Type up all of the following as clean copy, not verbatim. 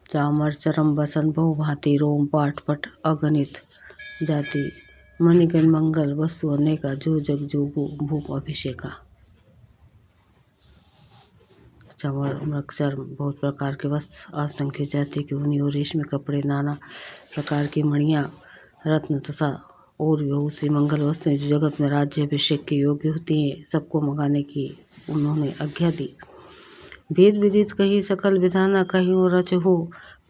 चामर चरम बसन बहु भांति रोम पाठ पट अगणित जाति मणिगण मंगल वस्तु अनेका जो जग जोगु भूप अभिषेका। चमर मृग चर्म बहुत प्रकार के वस्त्र, असंख्य जाति के ऊनी और रेशमी कपड़े, नाना प्रकार की मणियाँ, रत्न तथा और भी बहुत सी मंगल वस्तुएं जो जगत में राज्य अभिषेक के योग्य होती हैं, सबको मंगाने की उन्होंने आज्ञा दी। वेद विदित कही सकल विधाना, कहीं रच हो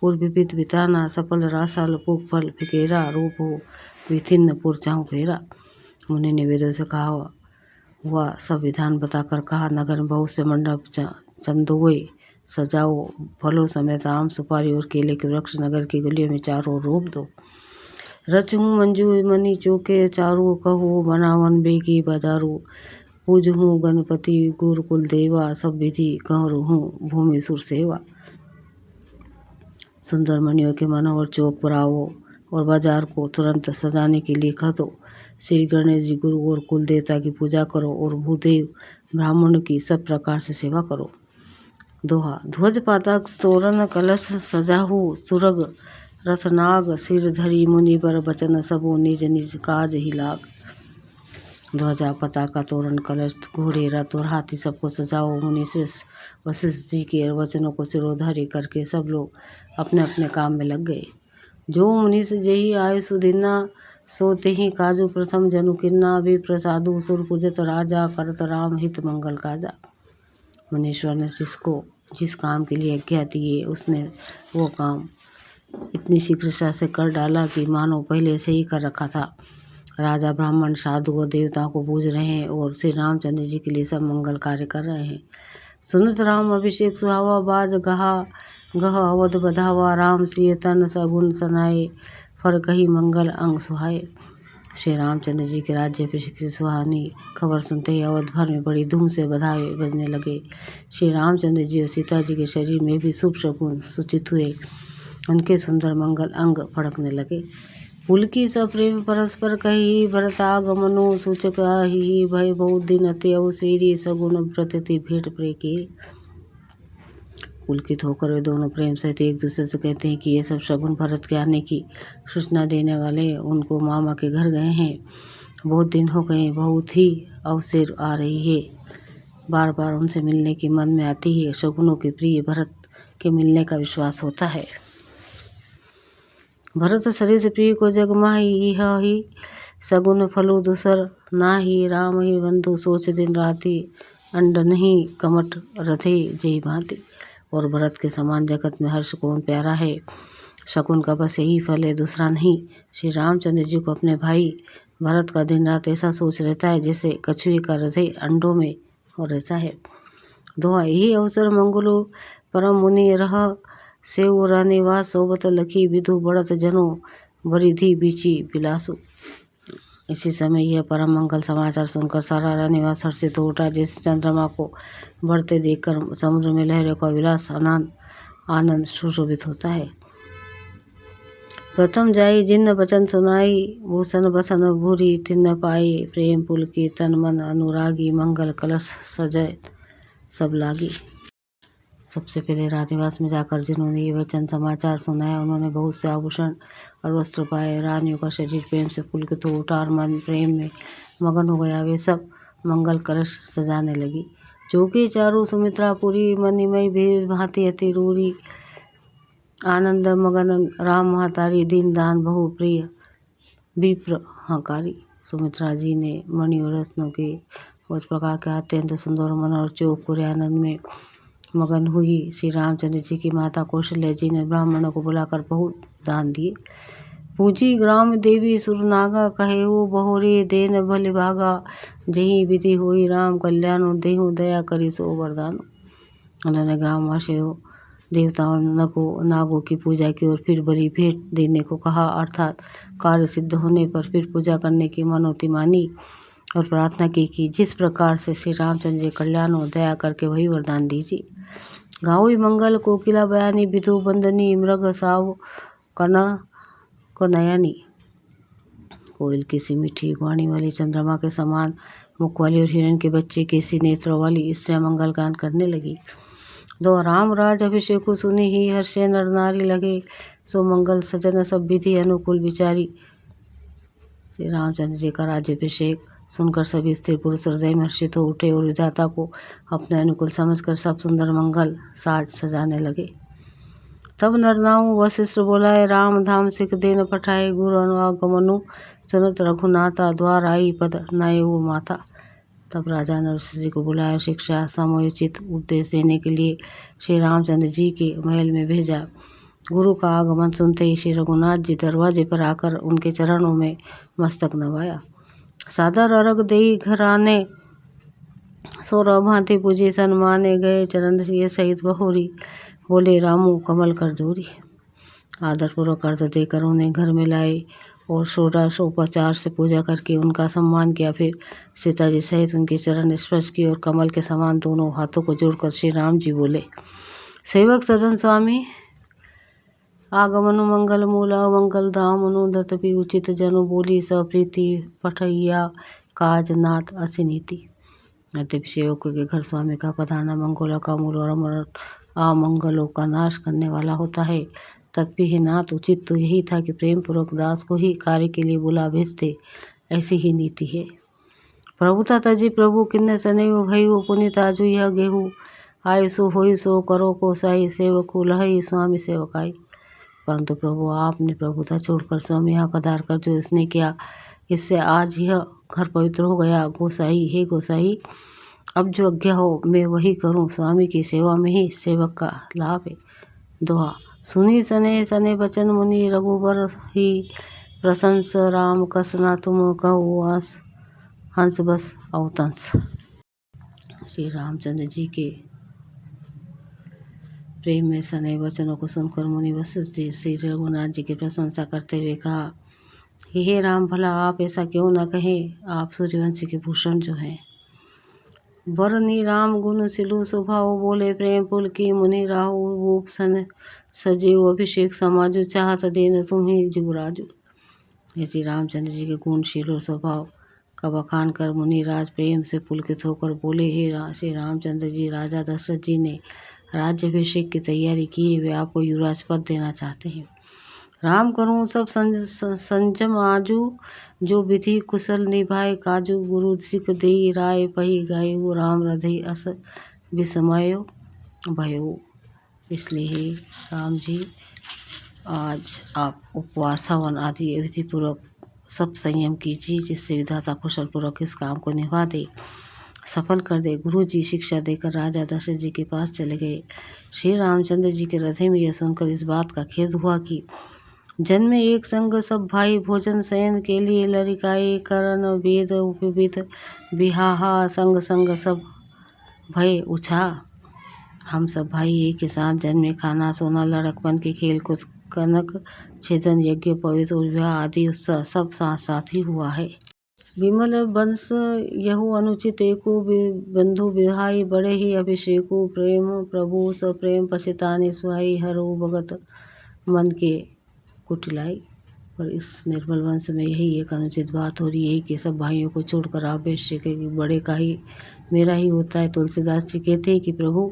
पूर्व विदित विताना, सफल रासाल पुग फल फिकेरा, रूप हो विथिन्न पुर चाहूँ फेरा। मुनि ने वेदों से कहा हुआ सब विधान बताकर कहा, नगर में बहुत से मंडप चंदोए सजाओ, फलों समेत आम सुपारी और केले के वृक्ष नगर की गलियों में चारों ओर रोप दो। रच हूँ मंजू मनी चौके चारू, कहो बनावन बेगी बाजारू, पूज हूँ गणपति गुरु कुल देवा, सब विधि कहरु हूँ भूमि सुर सेवा। सुंदर मणियों के मनोहर चौक पुराओ और बाजार को तुरंत सजाने के लिए कह दो। श्री गणेश जी गुरु और कुल देवता की पूजा करो और भूदेव ब्राह्मण की सब प्रकार से सेवा करो। दोहा। ध्वज पातक तोरण कलश सजाहु, सुरग रथनाग सिर धरी, मुनि बर बचन सबो निज निज काज ही लाग। ध्वजा पताका तोरण कलश घोड़े रथ और हाथी सबको सजाओ। मुनि श्रेष्ठ वशिष्ठ जी के वचनों को सिरोधार्य करके सब लोग अपने अपने काम में लग गए। जो मुनिस जेहि आयु सुदिना, सो तेहि काजु प्रथम जनु किन्ना, विप्र साधु सुर पूजत राजा, करत राम हित मंगल काजा। मुनीश्वर ने जिस काम के लिए आज्ञा दिए उसने वो काम इतनी शीघ्रता से कर डाला कि मानो पहले से ही कर रखा था। राजा ब्राह्मण साधु और देवताओं को पूज रहे हैं और श्री रामचंद्र जी के लिए सब मंगल कार्य कर रहे हैं। सुनत राम अभिषेक सुहावा, बाज गहा गह अवध बधावा, राम सिय तन सगुन सनाए, फर कही मंगल अंग सुहाए। श्री रामचंद्र जी के राज्य अभिषेक की सुहानी खबर सुनते ही अवध भर में बड़ी धूम से बधाई बजने लगे। श्री रामचंद्र जी और सीता जी के शरीर में भी शुभ शकुन सूचित हुए, उनके सुंदर मंगल अंग फड़कने लगे। पुलकी सब प्रेम परस्पर कही, भरतागमनो सूचक आही, भय बहुत दिन अति अवसेरी, सगुन प्रति भेंट प्रे की। पुलकित होकर वे दोनों प्रेम सहित एक दूसरे से कहते हैं कि ये सब शगुन भरत के आने की सूचना देने वाले उनको मामा के घर गए हैं। बहुत दिन हो गए, बहुत ही अवसर आ रही है, बार बार उनसे मिलने की मन में आती है। शगुनों के प्रिय भरत के मिलने का विश्वास होता है। भरत शरीर से प्रिय को जग माही, यह ही सगुन फलो दूसर नाही, राम ही बंधु सोच दिन राति, अंड नहीं कमट रथे जय भांति। और भरत के समान जगत में हर्ष कौन प्यारा है, शकुन का बस यही फल है, दूसरा नहीं। श्री रामचंद्र जी को अपने भाई भरत का दिन रात ऐसा सोच रहता है जैसे कछुए का हृदय अंडों में हो रहता है। दोहा। यही अवसर मंगलो परम मुनि रह, सेव रानिवास सोबत लखी, विधु बढ़त जनो बरिधि बीची बिलासु। इसी समय यह परम मंगल समाचार सुनकर सारा रानिवास हर्षित हो उठा, जैसे चंद्रमा को बढ़ते देखकर समुद्र में लहरों का विलास आनंद सुशोभित होता है। प्रथम जाई जिन्न वचन सुनाई, भूषण बसन भूरी तिन्न पाई, प्रेम पुल की तन मन अनुरागी, मंगल कलश सजय सब लागी। सबसे पहले राजनिवास में जाकर जिन्होंने ये वचन समाचार सुनाया, उन्होंने बहुत से आभूषण और वस्त्र पाए। रानियों का शरीर प्रेम से पुलकित हो उठा और मन प्रेम में मगन हो गया। वे सब मंगल कलश सजाने लगी। चौके चारू सुमित्रापुरी, मणिमय भेद भांति अति रूरी, आनंद मगन राम महतारी, दीन दान बहु प्रिय विप्र हकारी। सुमित्रा जी ने मणि और रत्नों के बहुत प्रकार के अत्यंत सुंदर मनोहर चौक पूरे आनंद में मगन हुई। श्री रामचंद्र जी की माता कौशल्या जी ने ब्राह्मणों को बुलाकर बहुत दान दिए। पूजी ग्राम देवी सुरनागा, कहे वो बहुरे देन भले भागा, जही विधि हुई राम कल्याणो, देहु दया करी सो वरदानो। उन्होंने ग्रामवासियों देवताओं नागों की पूजा की और फिर बड़ी भेंट देने को कहा, अर्थात कार्य सिद्ध होने पर फिर पूजा करने की मनौती मानी और प्रार्थना की कि जिस प्रकार से श्री रामचंद्र जी कल्याण हो दया करके वही वरदान दीजिए। गाँव मंगल कोकिला बयानी, विधु बंदनी, मृग साव कना को नयानी। कोयल की सी मीठी वाणी वाली, चंद्रमा के समान मुख वाली और हिरण के बच्चे के सी नेत्रों वाली स्त्रियां मंगल गान करने लगी। दो राम राज अभिषेकु सुनि ही हर्षे नर नारी लगे, सो मंगल सजन सब विधि अनुकूल विचारी। श्री रामचंद्र जी का राज्याभिषेक सुनकर सभी स्त्री पुरुष हृदय में हर्षित हो उठे और विधाता को अपने अनुकूल समझकर सब सुंदर मंगल साज सजाने लगे। तब नरनाऊ वशिष्ठ बोलाए, राम धाम सिख देन पठाए, गुरु अनुआगमनु सुनत रघुनाथा, द्वार आई पद नायु माता। तब राजा ने वशिष्ठ जी को बुलाया, शिक्षा समयोचित उपदेश देने के लिए श्री रामचंद्र जी के महल में भेजा। गुरु का आगमन सुनते ही श्री रघुनाथ जी दरवाजे पर आकर उनके चरणों में मस्तक नवाया। सादर अर्घ देई घर आने, सौरभ भांति पूजे सन्माने, गए चरण सिंह सहित बहोरी, बोले रामू कमल कर जोरी। आदरपूर्वक अर्घ देकर उन्हें घर में लाए और षोडशोपचार से पूजा करके उनका सम्मान किया। फिर सीता जी सहित उनके चरण स्पर्श किए और कमल के समान दोनों हाथों को जोड़कर श्री राम जी बोले, सेवक सदन स्वामी आगमनु मंगल मूला मंगल धामनु, दत्तपि उचित जनु बोली सप्रीति, पठैया काज नाथ असिनीति। यद्यपि सेवकों के घर स्वामी का पधारना मंगलों का मूल और अमंगलों का नाश करने वाला होता है, तथापि हे नाथ उचित तो यही था कि प्रेम पूर्वक दास को ही कार्य के लिए बुला भेजते, ऐसी ही नीति है। प्रभुता तजी प्रभु किन्ने सनैव भयु, पुनित आजु यह गेहूँ, आय सो होई सो करो को साई, सेवकु लहई स्वामी सेवकाई। परंतु प्रभु आपने प्रभुता छोड़कर स्वामी यहाँ पधार कर जो इसने किया, इससे आज यह घर पवित्र हो गया। गोसाई हे गोसाई, अब जो आज्ञा हो मैं वही करूं, स्वामी की सेवा में ही सेवक का लाभ है। दोहा सुनी सने सने बचन मुनि, रघुबर ही प्रशंस, राम कसना तुम कहो हंस बस अवतंस। श्री रामचंद्र जी के प्रेम में सने वचनों को सुनकर मुनि वशिष्ठ जी श्री रघुनाथ जी की प्रशंसा करते हुए कहा, हे राम भला आप ऐसा क्यों न कहें, आप सूर्यवंशी के भूषण जो हैं। बरनी राम गुण सिलु स्वभाव, बोले प्रेम पुल की मुनि राहु, वो सन सजीव अभिषेक समाजु, चाहत देन तुम ही जुबराजु। श्री रामचंद्र जी के गुणशील और स्वभाव का बखान कर मुनि राज प्रेम से पुलकित होकर बोले, हे श्री रामचंद्र जी, राजा दशरथ जी ने राज्याभिषेक की तैयारी की, वे आपको युवराज पद देना चाहते हैं। राम करूँ सब संजम आजू, जो विधि कुशल निभाए काजू, गुरु सिख देई राय पही गायु, राम हृदय अस विस्मयो भयो। इसलिए राम जी आज आप उपवास हवन आदि विधिपूर्वक सब संयम कीजिए, जिससे विधाता कुशल पूर्वक इस काम को निभा दे, सफल कर दे। गुरु जी शिक्षा देकर राजा दशरथ जी के पास चले गए। श्री रामचंद्र जी के हृदय में यह सुनकर इस बात का खेद हुआ कि जन्मे एक संग सब भाई, भोजन शयन के लिए लरिकाए, करण वेद उपवित बिहाहा, संग संग सब भय उछा। हम सब भाई एक के साथ जन्मे, खाना सोना लड़कपन के खेल कूद, कनक छेदन यज्ञ पवित्र विवाह आदि उत्सव सब साथ साथ ही हुआ है। विमल वंश यहु अनुचित एको, बंधु विहाई बड़े ही अभिषेकु, प्रेम प्रभु सप्रेम पछिताने सुहाई, हरो भगत मन के कुटिलाई। पर इस निर्मल वंश में यही एक अनुचित बात हो रही है कि सब भाइयों को छोड़कर अभिषेक बड़े का ही मेरा ही होता है। तुलसीदास जी कहते हैं कि प्रभु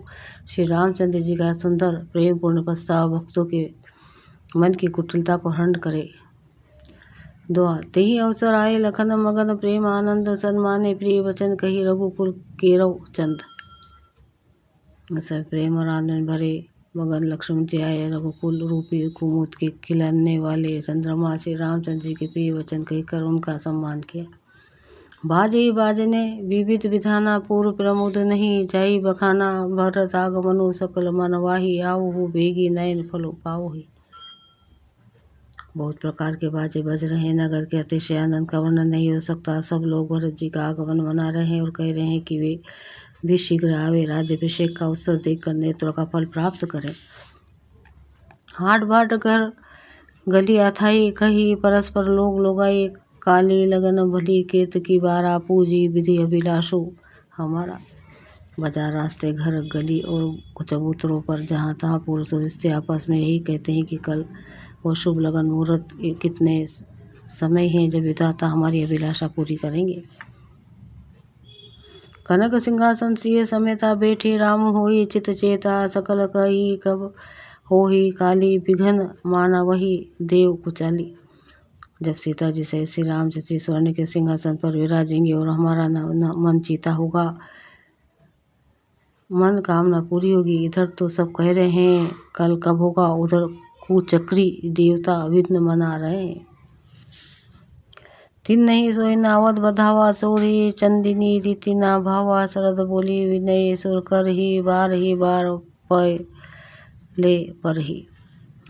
श्री रामचंद्र जी का सुंदर प्रेम पूर्ण प्रस्ताव भक्तों के मन की कुटिलता को हरण करे। दुआ तेहि अवसर आए, लखन मगन प्रेम आनंद, सन्माने प्रिय वचन कही, रघुकुल केरव चंद। सब प्रेम और आनंद भरे मगन लक्ष्मण जी आए, रघुकुल रूपी कुमुद के खिलने वाले चंद्रमा श्री रामचंद्र जी के प्रिय वचन कहकर उनका सम्मान किया। बाजे बाजने विविध विधाना, पूर्व प्रमुद नहीं जाई बखाना, भरत आगमनु सकल मनवाही, आओ हो बेगी नयन फलो पाओ ही। बहुत प्रकार के बाजे बज रहे हैं, नगर के अतिशय आनंद का वर्णन नहीं हो सकता। सब लोग भरत जी का आगमन मना रहे हैं और कह रहे हैं कि वे भी शीघ्र आवे, राज्याभिषेक का उत्सव देखकर नेत्रों का फल प्राप्त करें। हाट बाट घर गली अथाई कही, परस्पर लोग लोगाई, काली लगन भली केत की बारा, पूजी विधि अभिलाषो हमारा। बाजार रास्ते घर गली और चबूतरों पर जहाँ तहाँ पुरुष और स्त्री आपस में यही कहते हैं कि कल वो शुभ लगन मुहूर्त कितने समय हैं जब विधाता हमारी अभिलाषा पूरी करेंगे। कनक सिंहासन सिए समेता बैठे राम होई चित चेता सकल कही कब होही काली विघन माना वही देव कुचाली। जब सीता जी से श्री राम जी स्वर्ण के सिंहासन पर विराजेंगे और हमारा मन चीता होगा, मन कामना पूरी होगी। इधर तो सब कह रहे हैं कल कब होगा, उधर कुचक्री देवता विघ्न मना रहे हैं। तिन नहीं सोई नावत बधावा चोरी चंदिनी रीति ना भावा शरद बोली विनय सुर कर ही बार पर ले पर ही।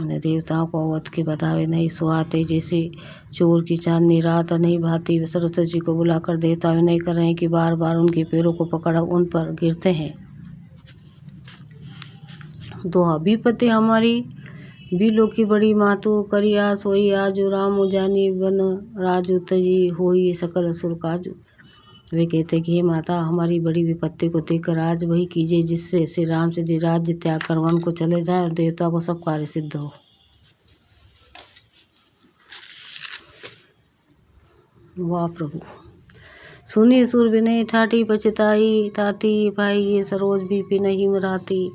देवताओं को अवध के बधावे नहीं सुहाते, जैसे चोर की चांदनी रात नहीं भाती। सरस्वती जी को बुलाकर देवता विनय कर रहे हैं कि बार बार उनके पैरों को पकड़ उन पर गिरते हैं। दोहा विपत्ति हमारी बिलो की बड़ी मातु करिया सोई आजू राम जानी बन राजू तजी होई सकल असुर काजू। वे कहते कि हे माता, हमारी बड़ी विपत्ति को देखकर आज वही कीजिए जिससे श्री राम जी राज्य त्याग कर वन को चले जाए और देवता को सब कार्य सिद्ध हो। वाह प्रभु। सुनी सुर विनय ठाठी पछताई ताती भाई ये सरोज भी पिनहि मराती।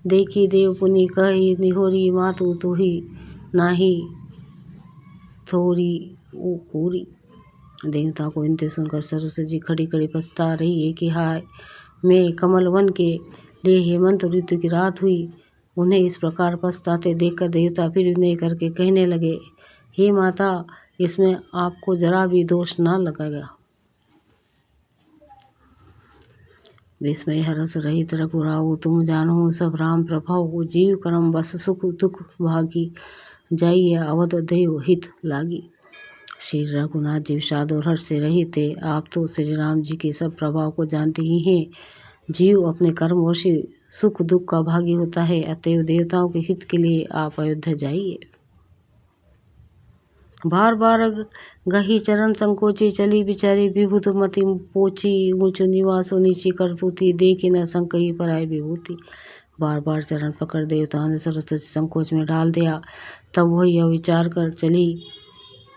देखी देव पुनि कही निहोरी मातु तुही नाही थोरी ओ कोरी। देवता को इनते सुनकर सरस्वती जी खड़ी खड़ी पछता रही है कि हाय, मैं कमल वन के लिए हेमंत ऋतु की रात हुई। उन्हें इस प्रकार पछताते देखकर देवता फिर विनय करके कहने लगे, हे माता, इसमें आपको जरा भी दोष ना लगेगा। विस्मय हरस रहित रघुराऊ तुम जानो सब राम प्रभाव। जीव कर्म बस सुख दुख भागी जाइए अवध देव हित लागी। श्री रघुनाथ जी विषाद और हर्ष से रहित थे। आप तो श्री राम जी के सब प्रभाव को जानते ही हैं। जीव अपने कर्म से सुख दुख का भागी होता है, अतएव देवताओं के हित के लिए आप अयोध्या जाइए। बार बार गही चरण संकोची चली बिचारी विभूत मति पोची। ऊंचो निवासो नीची करतूती देखे न संकही पराय विभूति। बार बार चरण पकड़ देवताओं ने सरस्वती संकोच में डाल दिया। तब वह यह विचार कर चली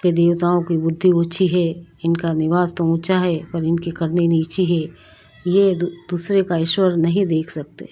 कि देवताओं की बुद्धि ऊंची है, इनका निवास तो ऊंचा है पर इनकी करनी नीची है। ये दूसरे का ईश्वर नहीं देख सकते।